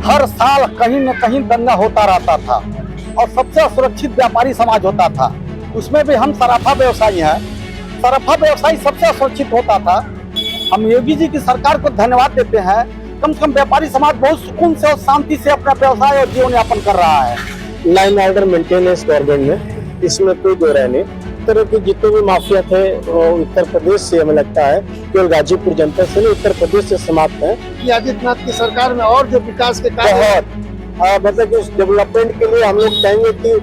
हर साल कहीं न कहीं दंगा होता रहता था और सबसे सुरक्षित व्यापारी समाज होता था। उसमें भी हम सराफा व्यवसायी हैं। सराफा व्यवसायी सबसे सुरक्षित होता था। हम योगी जी की सरकार को धन्यवाद देते हैं। कम से कम व्यापारी समाज बहुत सुकून से और शांति से अपना व्यवसाय और जीवन यापन कर रहा है। लाइन ऑर्डर मेंटेनेंस गवर्नमेंट में, इसमें कोई दो राय नहीं। इस तरह के जितने भी माफिया थे वो उत्तर प्रदेश से, हमें लगता है केवल गाजीपुर जनपद से नहीं, उत्तर प्रदेश से समाप्त है। कि आदित्यनाथ की सरकार में और जो विकास के कार्य बहुत मतलब कि उस डेवलपमेंट के लिए हम लोग कहेंगे कि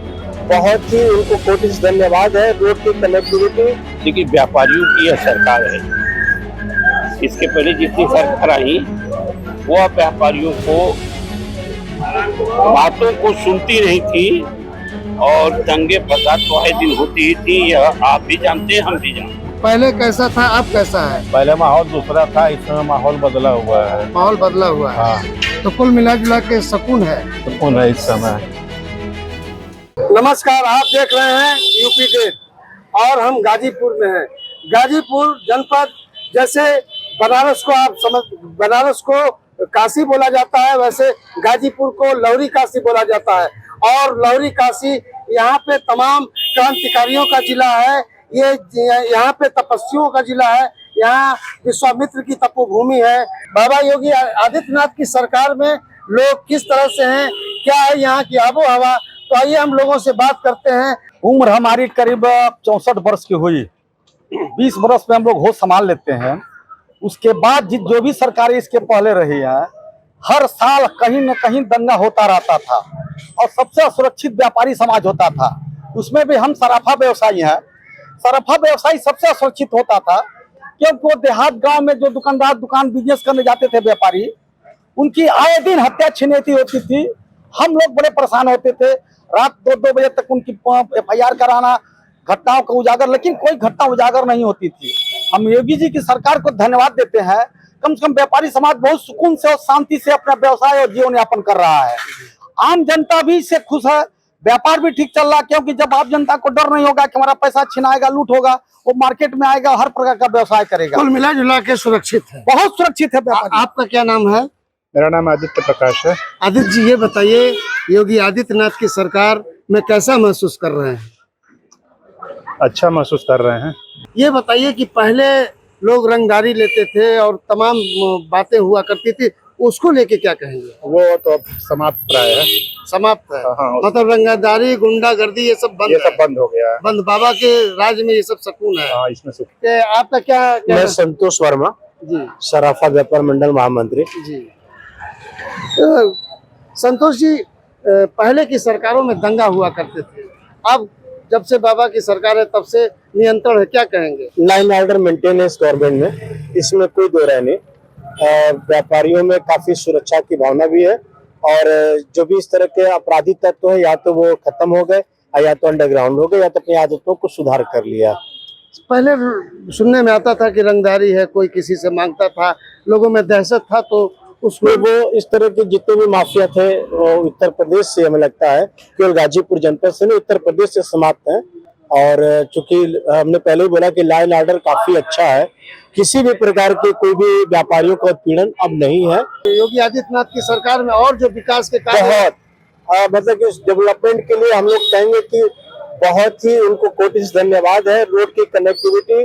बहुत ही उनको कोटि से धन्यवाद है। रोड की कनेक्टिविटी, देखिए व्यापारियों की यह सरकार है। इसके पहले जितनी सरकार आई वो व्यापारियों को बातों को सुनती नहीं थी और दंगे फसाद तो आए दिन होती ही थी। यह आप भी जानते हैं, हम भी जानते हैं। पहले कैसा था, अब कैसा है? पहले माहौल दूसरा था, इस समय माहौल बदला हुआ है। माहौल बदला हुआ है। हाँ, तो कुल मिला जुला के सुकून है। सुकून है इस समय। नमस्कार, आप देख रहे हैं यूपी डेट और हम गाजीपुर में हैं। गाजीपुर जनपद, जैसे बनारस को आप समझ, बनारस को काशी बोला जाता है, वैसे गाजीपुर को लौरी काशी बोला जाता है। और लौरी काशी यहाँ पे तमाम क्रांतिकारियों का जिला है। ये यहाँ पे तपस्वियों का जिला है। यहाँ विश्वामित्र की तपोभूमि है। बाबा योगी आदित्यनाथ की सरकार में लोग किस तरह से हैं, क्या है यहाँ की आबो हवा, तो आइए हम लोगों से बात करते हैं। उम्र हमारी करीब 64 वर्ष की हुई। 20 वर्ष में हम लोग होश संभाल लेते हैं। उसके बाद जो भी सरकारें इसके पहले रही है, हर साल कहीं न कहीं दंगा होता रहता था और सबसे सुरक्षित व्यापारी समाज होता था। उसमें भी हम सराफा व्यवसायी हैं। सराफा व्यवसायी सबसे सुरक्षित होता था क्योंकि वो देहात गांव में जो दुकानदार दुकान बिजनेस करने जाते थे व्यापारी, उनकी आए दिन हत्या छिनैती होती थी। हम लोग बड़े परेशान होते थे। रात 2-2 बजे तक उनकी FIR कराना, घटनाओं का उजागर, लेकिन कोई घटना उजागर नहीं होती थी। हम योगी जी की सरकार को धन्यवाद देते हैं। कम से कम व्यापारी समाज बहुत सुकून से और शांति से अपना व्यवसाय और जीवन यापन कर रहा है। आम जनता भी इससे खुश है। व्यापार भी ठीक चल रहा है क्योंकि जब आप जनता को डर नहीं होगा कि हमारा पैसा छिनाएगा, लूट होगा, वो मार्केट में आएगा, हर प्रकार का व्यवसाय करेगा। कुल मिला जुला के सुरक्षित है, बहुत सुरक्षित है व्यापारी। आपका क्या नाम है? मेरा नाम आदित्य प्रकाश है। आदित्य जी, ये बताइए योगी आदित्यनाथ की सरकार में कैसा महसूस कर रहे हैं? अच्छा महसूस कर रहे हैं। ये बताइए कि पहले लोग रंगदारी लेते थे और तमाम बातें हुआ करती थी, उसको लेके क्या कहेंगे? वो तो अब समाप्त प्राय है। समाप्त है। हाँ, मतलब रंगदारी, गुंडागर्दी ये सब ये सब बंद हो गया है। बंद। बाबा के राज में ये सब सुकून है। हाँ, इसमें सुकून। कि आपका क्या मैं संतोष वर्मा, जी सराफा व्यापार मंडल महामंत्री। जी। तो संतोष जी, पहले की सरकारों में दंगा हुआ करते थे, अब जब से बाबा की सरकार है तब से नियंत्रण है, क्या कहेंगे? लाइन ऑर्डर मेंटेनेंस गवर्नमेंट में, इसमें कोई दो राय नहीं। व्यापारियों में काफी सुरक्षा की भावना भी है और जो भी इस तरह के आपराधिक तत्व है, या तो वो खत्म हो गए, या तो अंडरग्राउंड हो गए, या तो अपनी आदतों को सुधार कर लिया। पहले सुनने में आता था कि रंगदारी है, कोई किसी से मांगता था, लोगों में दहशत था, तो उसमें वो इस तरह के जितने भी माफिया थे वो उत्तर प्रदेश से, हमें लगता है केवल गाजीपुर जनपद से नहीं, उत्तर प्रदेश से समाप्त है। और चूंकि हमने पहले ही बोला कि लाइन ऑर्डर काफी अच्छा है, किसी भी प्रकार के कोई भी व्यापारियों का उत्पीड़न अब नहीं है। योगी आदित्यनाथ की सरकार में और जो विकास के कार्य बहुत मतलब कि उस डेवलपमेंट के लिए हम लोग कहेंगे कि बहुत ही उनको कोटि से धन्यवाद है। रोड की कनेक्टिविटी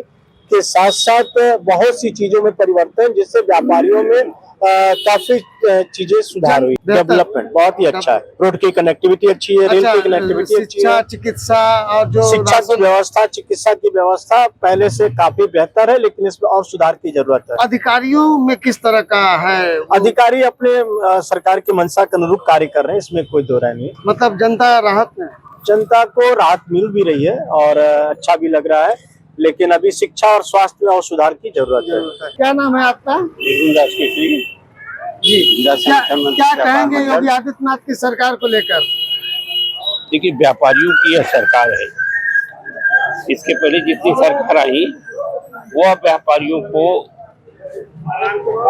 के साथ साथ बहुत सी चीजों में परिवर्तन, जिससे व्यापारियों में काफी चीजें सुधार हुई। डेवलपमेंट बहुत ही अच्छा है। रोड की कनेक्टिविटी अच्छी है, रेल की कनेक्टिविटी अच्छी है, चिकित्सा और जो शिक्षा की व्यवस्था, चिकित्सा की व्यवस्था पहले से काफी बेहतर है, लेकिन इसमें और सुधार की जरूरत है। अधिकारियों में किस तरह का है? अधिकारी अपने सरकार की मंशा के अनुरूप कार्य कर रहे हैं, इसमें कोई दो राय नहीं। मतलब जनता राहत में, जनता को राहत मिल भी रही है और अच्छा भी लग रहा है, लेकिन अभी शिक्षा और स्वास्थ्य में और सुधार की जरूरत है। क्या नाम है आपका? जी, क्या कहेंगे योगी आदित्यनाथ की सरकार को लेकर? देखिए व्यापारियों की यह सरकार है। इसके पहले जितनी सरकार आई वो व्यापारियों को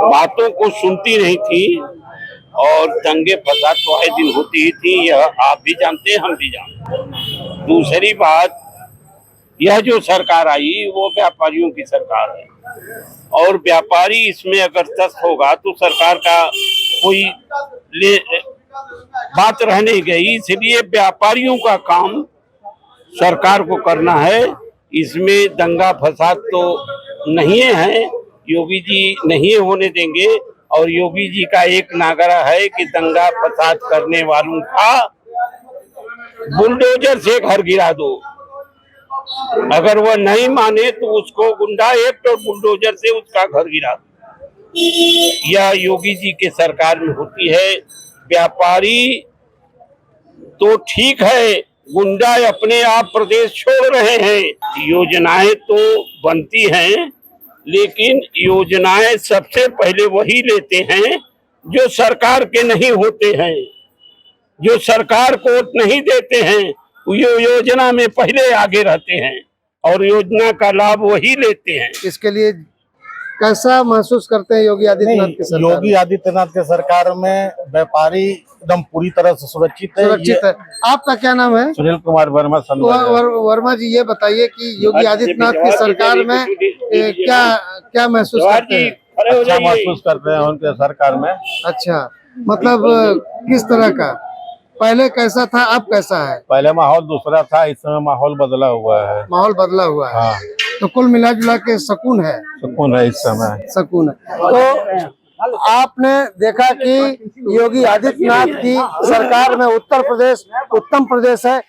बातों को सुनती नहीं थी और दंगे फसाद तो आए दिन होती ही थी। यह आप भी जानते हैं, हम भी जानते हैं। दूसरी बात, यह जो सरकार आई वो व्यापारियों की सरकार है और व्यापारी इसमें अगर तस्त होगा तो सरकार का कोई बात रह नहीं गई। इसलिए व्यापारियों का काम सरकार को करना है। इसमें दंगा फसाद तो नहीं है, योगी जी नहीं होने देंगे। और योगी जी का एक नागरा है कि दंगा फसाद करने वालों का बुलडोजर से घर गिरा दो। अगर वह नहीं माने तो उसको गुंडा एक्ट और बुलडोजर से उसका घर गिरा दो। यह योगी जी के सरकार में होती है। व्यापारी तो ठीक है, गुंडा अपने आप प्रदेश छोड़ रहे हैं। योजनाएं तो बनती हैं, लेकिन योजनाएं सबसे पहले वही लेते हैं जो सरकार के नहीं होते हैं, जो सरकार को नहीं देते हैं। वो योजना में पहले आगे रहते हैं और योजना का लाभ वही लेते हैं। इसके लिए कैसा महसूस करते हैं योगी आदित्यनाथ की सरकार? योगी आदित्यनाथ के सरकार में व्यापारी एकदम पूरी तरह से सुरक्षित है। सुरक्षित है। आपका क्या नाम है? सुनील कुमार वर्मा वर्मा जी, ये बताइए कि योगी आदित्यनाथ की सरकार में क्या क्या महसूस करते हैं? अच्छा महसूस करते हैं उनके सरकार में। अच्छा, मतलब किस तरह का? पहले कैसा था, अब कैसा है? पहले माहौल दूसरा था, इस समय माहौल बदला हुआ है। माहौल बदला हुआ है। हाँ, तो कुल मिला जुला के सुकून है। सुकून है, इस समय सुकून है। तो आपने देखा कि योगी आदित्यनाथ की सरकार में उत्तर प्रदेश उत्तम प्रदेश है।